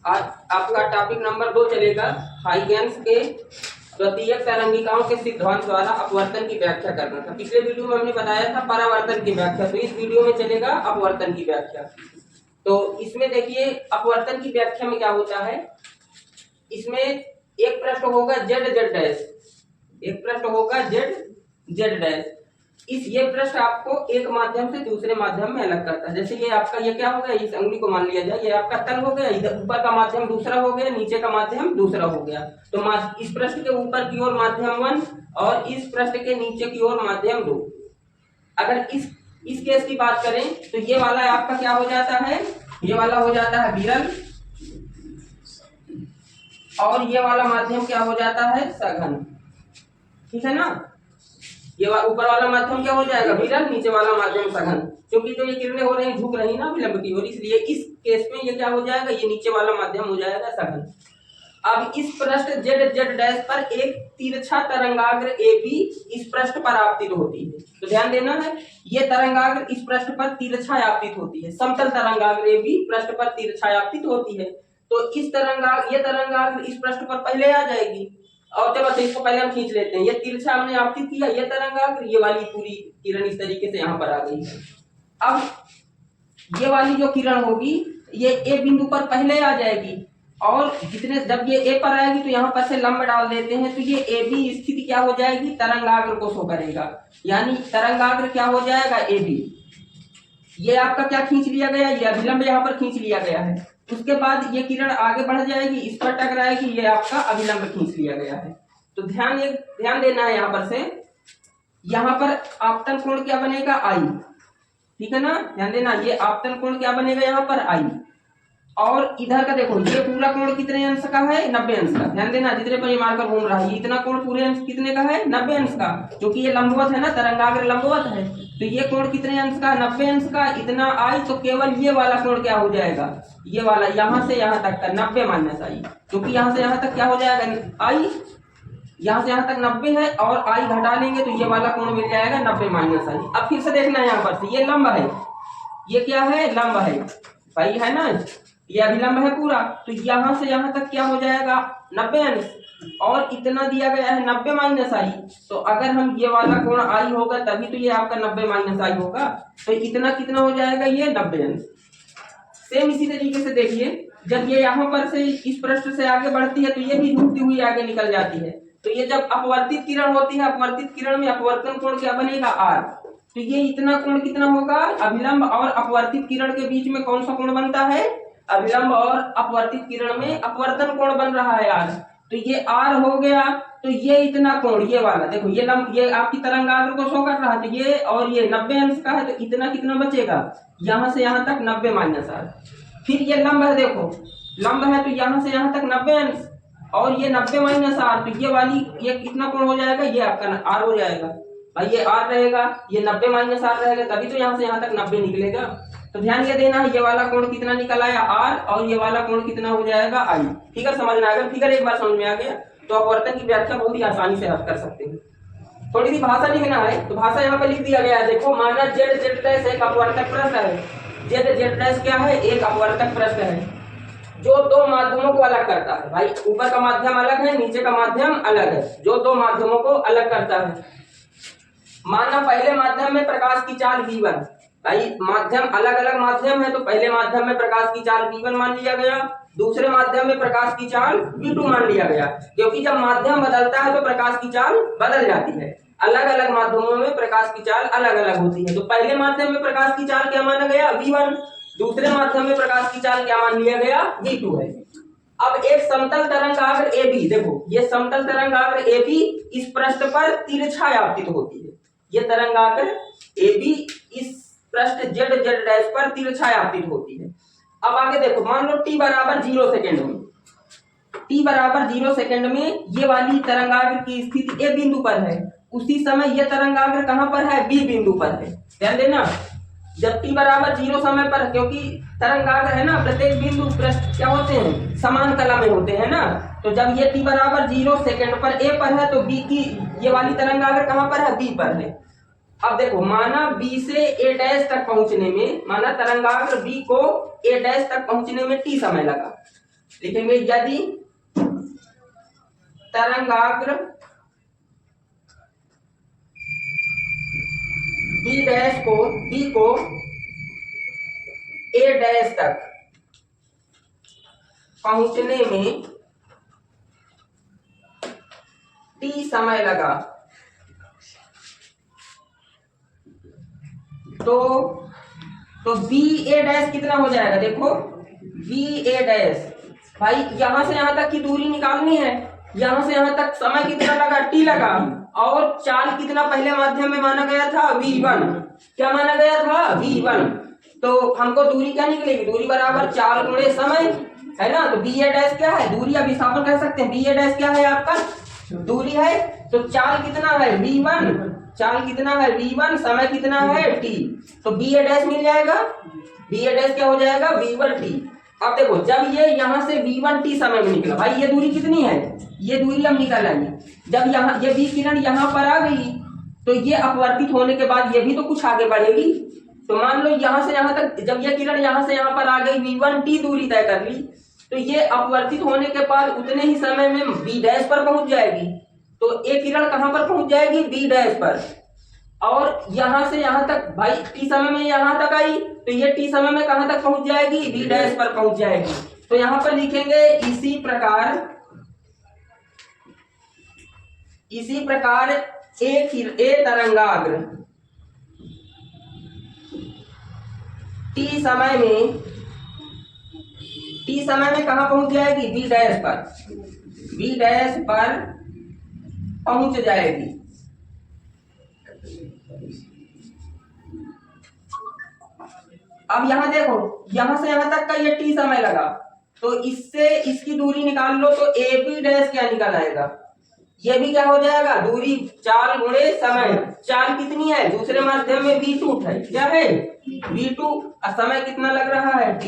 आज आपका topic number 2 चलेगा हाइगेंस के द्वितीयक तरंगिकाओं के सिद्धांत द्वारा अपवर्तन की व्याख्या करना था। पिछले वीडियो में हमने बताया था परावर्तन की व्याख्या, तो इस वीडियो में चलेगा अपवर्तन की व्याख्या। तो इसमें देखिए अपवर्तन की व्याख्या में क्या होता है, इसमें एक पृष्ठ होगा जेड जेड डैश, एक पृष्ठ होगा जेड जेड डैश। ये पृष्ठ आपको एक माध्यम से दूसरे माध्यम में अलग करता है। जैसे ये आपका ये क्या हो गया, इस अंगुली को मान लिया जाए, ये आपका तल हो गया, इधर ऊपर का माध्यम दूसरा हो गया, नीचे का माध्यम दूसरा हो गया। तो इस पृष्ठ के ऊपर की ओर माध्यम 1 और इस पृष्ठ के नीचे की ओर माध्यम 2। अगर इस केस की बात करें तो ये वाला आपका क्या हो जाता है, ये वाला हो जाता है विरल और ये वाला माध्यम क्या हो जाता है, सघन। ठीक है ना, ये ऊपर वाला माध्यम क्या हो जाएगा, विरल, नीचे वाला माध्यम सघन। क्योंकि जो ये किरणें हो रही हैं झुक रही ना विलंब की ओर, इसलिए इस केस में ये क्या हो जाएगा, ये नीचे वाला माध्यम हो जाएगा सघन। अब इस पृष्ठ जेड जेड डैश पर एक तिरछा तरंगाग्र AB इस पृष्ठ पर आपतित होती है। तो ध्यान देना है, ये तरंगाग्र इस पृष्ठ पर तिरछा आपतित होती है। समतल तरंगाग्र AB पृष्ठ पर तिरछा आपतित होती है। तो ये तरंगाग्र इस पृष्ठ पर पहले आ जाएगी। और चलो तो इसको पहले हम खींच लेते हैं। ये तिरछा हमने आपतित किया, ये तरंगाग्र, ये वाली पूरी किरण इस तरीके से यहाँ पर आ गई। अब ये वाली जो किरण होगी ये A बिंदु पर पहले आ जाएगी और जब ये A पर आएगी तो यहाँ पर से लंब डाल देते हैं, तो ये AB स्थिति क्या हो जाएगी, तरंगाग्र को शो करेगा। यानी तरंगाग्र क्या हो जाएगा, AB। ये आपका क्या खींच लिया गया, ये अभिलंब यहाँ पर खींच लिया गया है। उसके बाद ये किरण आगे बढ़ जाएगी, इस पर टकराएगी, ये आपका अभिलंब खींच लिया गया है। तो ध्यान देना है यहाँ पर से, यहाँ पर आपतन कोण क्या बनेगा, I। ठीक है ना, ध्यान देना, ये आपतन कोण क्या बनेगा यहाँ पर, I। और इधर का देखो, ये पूरा कोण कितने अंश का है, 90 अंश का। ध्यान देना, जितने पर ये मार्कर घूम रहा है, इतना कोण पूरे अंश कितने का है, 90 अंश का। क्योंकि ये लंबवत है ना, तरंगाग्र लंबवत है, तो ये कोण कितने अंश का, 90 अंश का। इतना I, तो केवल ये वाला कोण क्या हो जाएगा, ये वाला यहाँ से यहाँ तक का 90 माइनस I। क्योंकि यहाँ से यहाँ तक क्या हो जाएगा, I, यहाँ से यहाँ तक 90 है और I घटा लेंगे तो ये वाला कोण मिल जाएगा 90 माइनस I। अब फिर से देखना है, यहाँ पर से ये लंब है, ये क्या है, लंब है भाई, है ना, ये अभिलंब है पूरा। तो यहाँ से यहाँ तक क्या हो जाएगा, 90 अंश, और इतना दिया गया है 90 माइनस I। तो अगर हम ये वाला कोण I होगा तभी तो ये आपका 90 माइनस I होगा। तो इतना कितना हो जाएगा, ये 90 अंश। सेम इसी तरीके से देखिए, जब ये यहाँ पर से इस पृष्ठ से आगे बढ़ती है तो ये भी झुकती हुई आगे निकल जाती है। तो ये जब अपवर्तित किरण होती है, अपवर्तित किरण में अपवर्तन कोण क्या बनेगा, R। तो ये इतना कोण कितना होगा, अभिलंब और अपवर्तित किरण के बीच में कौन सा कोण बनता है, अभिलंब और अपवर्तित किरण में अपवर्तन कोण बन रहा है R। तो ये R हो गया। तो ये इतना कोण, ये वाला देखो, ये आपकी तरंगाग्र को शो कर रहा है, तो ये और ये 90 अंश का है, तो इतना कितना बचेगा, यहाँ से यहाँ तक 90 माइनस R। फिर ये लंब है, देखो लंब है, तो यहाँ से यहाँ तक 90 अंश और ये 90 माइनस R। तो ये वाली ये कितना कोण हो जाएगा, ये आपका R हो जाएगा भाई, ये R रहेगा, ये 90 माइनस R रहेगा, तभी तो यहाँ से यहाँ तक 90 निकलेगा। तो ध्यान ये देना है, ये वाला कोण कितना निकल आया, R, और ये वाला कोण कितना हो जाएगा, I। फिगर समझ में आ गया, फिगर एक बार समझ में आ गया तो अपवर्तन की व्याख्या बहुत ही आसानी से आप कर सकते हैं। थोड़ी सी भाषा लिखना है, तो भाषा यहाँ पे लिख दिया गया है। देखो, माना जेड जेड डैश एक अपवर्तक पृष्ठ है, जेड जेड डैश क्या है, एक अपवर्तक पृष्ठ है जो दो माध्यमों को अलग करता है। भाई ऊपर का माध्यम अलग है, नीचे का माध्यम अलग है, जो दो माध्यमों को अलग करता है। माना पहले माध्यम में प्रकाश की चाल V1, भाई माध्यम अलग अलग माध्यम है, तो पहले माध्यम में प्रकाश की चाल V1 मान लिया गया, दूसरे माध्यम में प्रकाश की चाल V2 मान लिया गया। क्योंकि जब माध्यम बदलता है तो प्रकाश की चाल बदल जाती है, अलग अलग माध्यमों में प्रकाश की चाल अलग अलग होती है। तो पहले माध्यम में प्रकाश की चाल क्या माना गया, V1, दूसरे माध्यम में प्रकाश की चाल क्या मान लिया गया, V2 है। अब एक समतल तरंगाग्र AB, देखो ये समतल तरंगाग्र AB इस पृष्ठ पर तिरछा आपतित होती है। ये तरंगाग्र AB इस पृष्ठ जेड जेड डैश पर तिरछा आपतित होती है। अब आगे देखो, मान लो t बराबर 0 सेकेंड में, t बराबर 0 सेकेंड में ये वाली तरंगाग्र की स्थिति A बिंदु पर है, उसी समय ये तरंगाग्र कहां पर है, B बिंदु पर है। ध्यान देना, जब t बराबर 0 समय पर, क्योंकि तरंगाग्र है ना, प्रत्येक बिंदु पृष्ठ क्या होते हैं, समान कला में होते हैं ना। तो जब ये t बराबर 0 सेकेंड पर A पर है तो B की ये वाली तरंगाग्र कहां पर है, B पर है। अब देखो, माना B से A डैश तक पहुंचने में, माना तरंगाग्र B को A डैश तक पहुंचने में t समय लगा, लिखेंगे यदि तरंगाग्र बी को ए डैश तक पहुंचने में टी समय लगा, तो बी ए डैश कितना हो जाएगा? देखो बी ए डैश, भाई यहां से यहां तक की दूरी निकालनी है, यहां से यहां तक समय कितना लगा? टी लगा, और चाल कितना पहले माध्यम में माना गया था? v1। क्या माना गया था? v1। तो हमको दूरी क्या निकलेगी? दूरी बराबर चाल गुणे समय, है ना। तो बी ए डैश क्या है? दूरी, अब विस्थापन कह सकते हैं। बी ए डैश क्या है? आपका दूरी है। तो चाल कितना है? v1। चाल कितना है? v1। समय कितना है? t। तो बी ए डैश मिल जाएगा। बी ए डैश क्या हो जाएगा? v1t। अब देखो जब ये यहाँ से v1t समय में निकला, भाई ये दूरी कितनी है? ये दूरी हम निकाल आएंगे। जब यहाँ ये बी किरण यहाँ पर आ गई, तो ये अपवर्तित होने के बाद ये भी तो कुछ आगे बढ़ेगी। तो मान लो यहाँ से यहाँ तक, जब ये किरण यहाँ से यहाँ पर आ गई, v1t दूरी तय कर ली, तो ये अपवर्तित होने के बाद उतने ही समय में बी डैश पर पहुंच जाएगी। तो एक किरण कहां पर पहुंच जाएगी? बी डैश पर। और यहां से यहां तक, भाई टी समय में यहां तक आई, तो ये टी समय में कहां तक पहुंच जाएगी? बी डैश पर पहुंच जाएगी। तो यहां पर लिखेंगे इसी प्रकार ए तरंगाग्र टी समय में कहां पहुंच जाएगी? बी डैश पर। बी डैश पर पहुंच जाएगी। अब यहां देखो, यहां से यहां तक का ये टी समय लगा, तो इससे इसकी दूरी निकाल लो, तो ए बी डैश क्या निकल आएगा? ये भी क्या हो जाएगा? दूरी चाल गुणे समय। चाल कितनी है? दूसरे माध्यम में v2 है। क्या है? v2। समय कितना लग रहा है? t।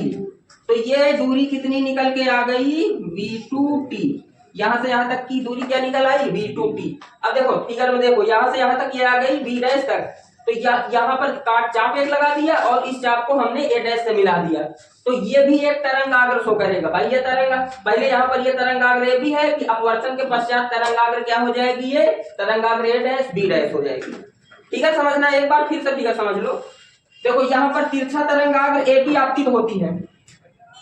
तो ये दूरी कितनी निकल के आ गई? v2t। यहां से यहां तक की दूरी क्या निकल आई? v2t। अब देखो फिगर में देखो, यहां से यहां तक ये आ गई b डैश तक, तो यहाँ पर काट चाप एक लगा दिया और इस चाप को हमने ए डैश से मिला दिया, तो ये भी एक तरंगाग्र शो करेगा। भाई ये पहले यहाँ पर ये तरंगाग्र ये भी है कि अपवर्तन के पश्चात तरंगाग्र क्या हो जाएगी? ये तरंगाग्र ए डैश बी डैश हो जाएगी। ठीक है, समझना एक बार फिर से फिगर समझ लो। देखो यहाँ पर तिरछा तरंगाग्र ए बी आपतित होती है।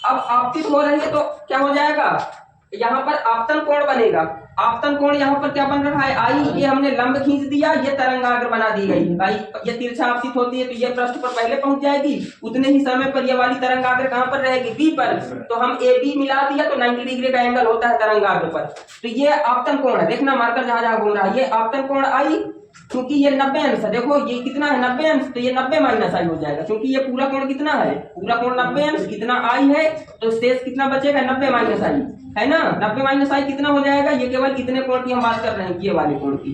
अब आपतित हो रही है तो क्या हो जाएगा? यहाँ पर आपतन कोण बनेगा। आपतन कोण यहाँ पर क्या बन रहा है? आई। ये हमने लंब खींच दिया, ये तरंगाग्र बना दी गई है। भाई ये तिरछा आपतित होती है तो ये पृष्ठ पर पहले पहुंच जाएगी, उतने ही समय पर ये वाली तरंगाग्र कहां पर रहेगी? बी पर। तो हम ए बी मिला दिया तो 90 डिग्री का एंगल होता है तरंगाग्र पर। तो ये आपतन कोण है। देखना मार्कर जहां जहां घूम रहा है, ये आपतन कोण आई, क्योंकि ये 90 अंश है। देखो ये कितना है? 90 अंश। तो ये 90 माइनस आई हो जाएगा, क्योंकि ये पूरा कोण कितना है? पूरा कोण 90 अंश। कितना आई है? तो शेष कितना बचेगा? 90 माइनस आई, है ना। 90 माइनस आई कितना हो जाएगा? ये केवल कितने कोण की हम बात कर रहे हैं? ये वाले कोण की।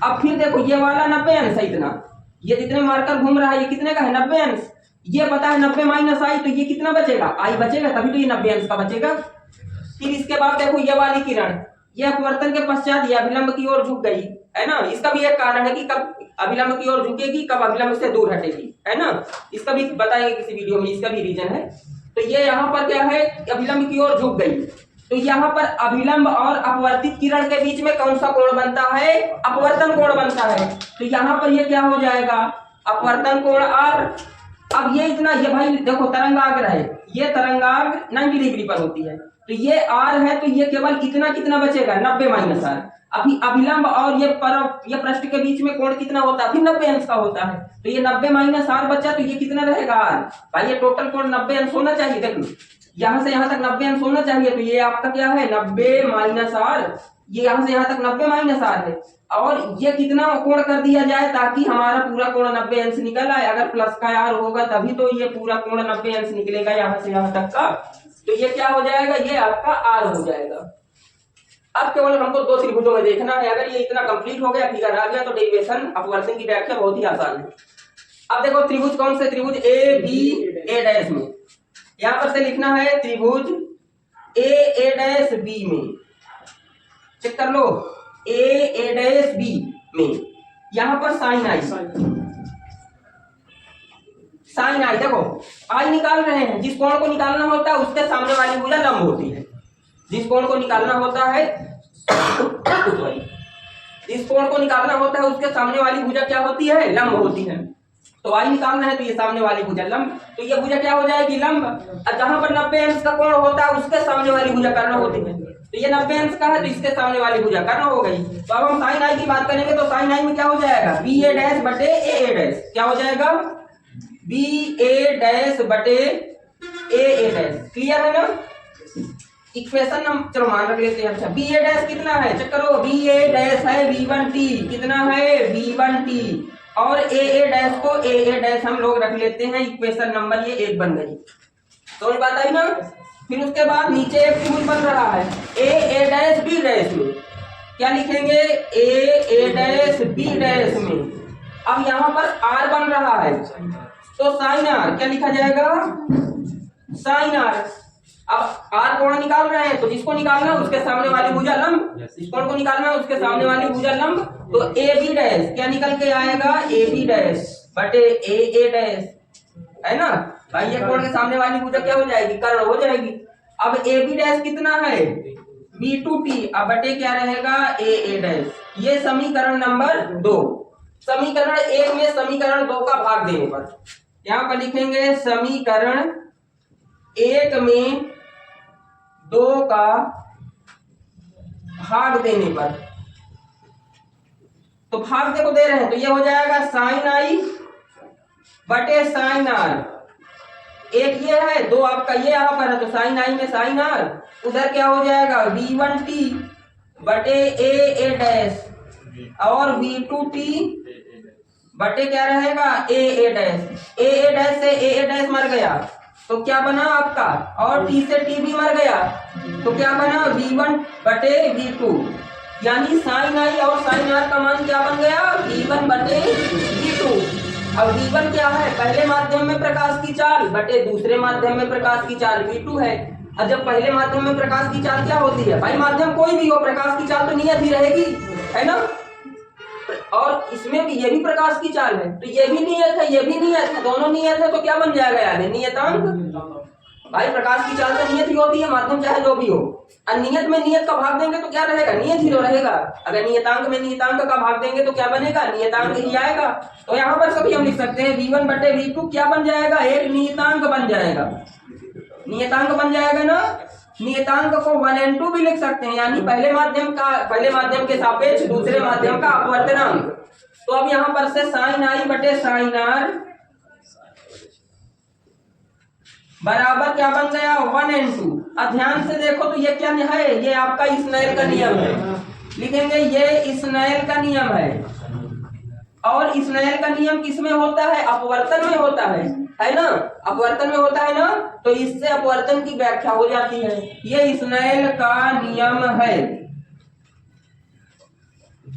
अब फिर देखो ये वाला 90 अंश है इतना, ये जितने मार्कर घूम रहा है ये कितने का है? 90 अंश। ये पता है 90 माइनस आई, तो ये कितना बचेगा? आई बचेगा, तभी तो ये 90 अंश का बचेगा। फिर इसके बाद देखो ये वाली किरण, ये अपवर्तन के पश्चात ये अभिलंब की ओर झुक गई, है ना। इसका भी एक कारण है कि कब अभिलंब की ओर झुकेगी, कब अभिलंब से दूर हटेगी, है ना। इसका भी बताएंगे किसी वीडियो में, इसका भी रीजन है। तो ये यहाँ पर क्या है? अभिलंब की ओर झुक गई, तो यहाँ पर अभिलंब और अपवर्तित किरण के बीच में कौन सा कोण बनता है? अपवर्तन कोण बनता है। तो यहाँ पर ये क्या हो जाएगा? अपवर्तन कोण R। अब ये इतना, ये भाई देखो तरंगाग्र है, ये तरंगाग्र 90 डिग्री पर होती है, तो ये R है, तो ये केवल कितना बचेगा? 90 माइनस R। अभी अभिलंब और ये पृष्ठ के बीच में कोण कितना होता है? फिर 90 अंश का होता है, तो ये 90 माइनस R बचा, तो ये कितना रहेगा? R। भाई ये टोटल कोण 90 अंश होना चाहिए। देखो यहां से यहां तक 90 अंश होना चाहिए, तो ये आपका क्या है? 90 माइनस R। ये यहां से यहां तक 90 माइनस R है, और ये कितना कोण कर दिया जाए ताकि हमारा पूरा कोण 90 अंश निकल आए। अगर प्लस का R होगा तभी तो ये पूरा कोण 90 अंश निकलेगा यहां से यहां तक का। तो ये क्या हो जाएगा? ये आपका R हो जाएगा। अब केवल हमको दो त्रिभुजों में देखना है। अगर ये इतना कंप्लीट हो गया, फिगर आ गया, तो डेरिवेशन अपवर्तन की व्याख्या बहुत ही आसान है। अब देखो त्रिभुज कौन से? त्रिभुज ए बी ए डैश में, यहां पर से लिखना है त्रिभुज ए डैश बी में। चेक कर लो, ए डैश बी में यहां पर साइन आई, साइन आई, देखो आई निकाल रहे हैं, जिस कोण को निकालना होता है उसके सामने वाली भुजा लंब होती है। जिस कोण को निकालना होता है जिस कोण को निकालना होता है उसके सामने वाली भुजा क्या होती है? लंब होती है। तो आई निकालना है तो ये सामने वाली भुजा लंब, तो ये भुजा क्या हो जाएगी? लंब। और जहां पर 90 अंश का कोण होता है उसके सामने वाली भुजा कर्ण होती है, तो ये 90 अंश का है तो इसके सामने वाली भुजा कर्ण हो गई। तो अब हम साइन आई की बात करेंगे तो साइन आई में क्या हो जाएगा? बी ए डैश बटे ए डैश, क्या हो जाएगा? बी ए डैश बटे ए डैश। क्लियर है ना? इक्वेशन हम चलो मान रख लेते हैं। अच्छा बी ए डैश कितना है? चेक करो, बी ए डैश है V1T, कितना है? V1T। और ए डैश को ए डैश हम लोग रख लेते हैं, इक्वेशन नंबर ये 1 बन गई। तो बात आई ना? फिर उसके बाद नीचे एक त्रिभुज बन रहा है ए डैश बी डैश में, क्या लिखेंगे? ए डैश बी डैश में। अब यहाँ पर आर बन रहा है तो साइन आर, क्या लिखा जाएगा? Sign are. अब आर कोण निकाल रहे हैं तो जिसको निकालना है उसके सामने वाली भुजा लंब, जिस कोण को निकालना है उसके सामने वाली भुजा लंब, तो ए बी डैश क्या निकल के आएगा? ए बी डैश बटे ए डैश, है ना भाई? ये कोण के सामने वाली भुजा क्या हो जाएगी? कर्ण हो जाएगी। अब ए बी डैश कितना है? B2T, अब बटे क्या रहेगा? ए डैश। ये समीकरण नंबर 2। समीकरण 1 में समीकरण 2 का भाग देने पर, यहाँ पर लिखेंगे समीकरण 1 में 2 का भाग देने पर, तो भाग देखो दे रहे हैं तो ये हो जाएगा साइन आई बटे साइन आर। एक ये है, 2 आपका ये यहाँ पर है तो साइन आई में साइन आर, उधर क्या हो जाएगा? V1T बटे ए डैश और V2T बटे क्या रहेगा? ए डैश। ए डैश से ए डैश मर गया तो क्या बना आपका? और T से T भी मर गया तो क्या बना? V1 बटे V2, यानी साइन आई और साइन आर का मान क्या बन गया? V1 बटे V2। अब V1 क्या है? पहले माध्यम में प्रकाश की चाल बटे दूसरे माध्यम में प्रकाश की चाल V2 है। और जब पहले माध्यम में प्रकाश की चाल क्या होती है भाई? माध्यम कोई भी हो, प्रकाश की चाल तो नियत ही रहेगी, है ना? और इसमें भी ये भी प्रकाश की चाल है तो ये भी नियत है, ये भी नियत है, दोनों नियत है तो क्या बन जाएगा यार? नियतांक। भाई प्रकाश की चाल तो नियत ही होती है, माध्यम चाहे जो भी हो। और नियत में नियत का भाग देंगे तो क्या रहेगा? नियत ही तो रहेगा। अगर नियतांक में नियतांक का भाग देंगे तो क्या बनेगा? नियतांक ही आएगा। तो यहाँ पर सभी हम लिख सकते हैं V1 बटे V2 क्या बन जाएगा? एक नियतांक बन जाएगा। नियतांक बन जाएगा ना? नियतांक को 1 और 2 भी लिख सकते हैं, यानी पहले माध्यम के सापेक्ष दूसरे माध्यम का अपवर्तनांक। तो अब यहाँ पर से साइन आई बटे साइन आर बराबर क्या बन गया? 1 और 2। अब ध्यान से देखो तो ये क्या है? ये आपका स्नेल का नियम है, लिखेंगे ये स्नेल का नियम है। और स्नेल का नियम किस में होता है? अपवर्तन में होता है ना? अपवर्तन में होता है ना, तो इससे अपवर्तन की व्याख्या हो जाती है। ये स्नेल का नियम है,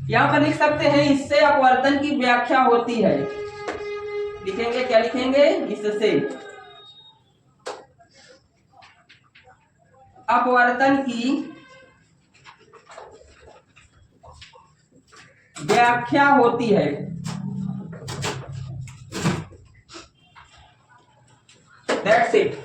यहाँ पर लिख सकते हैं इससे अपवर्तन की व्याख्या होती है। लिखेंगे क्या? लिखेंगे इससे अपवर्तन की व्याख्या होती है। That's it.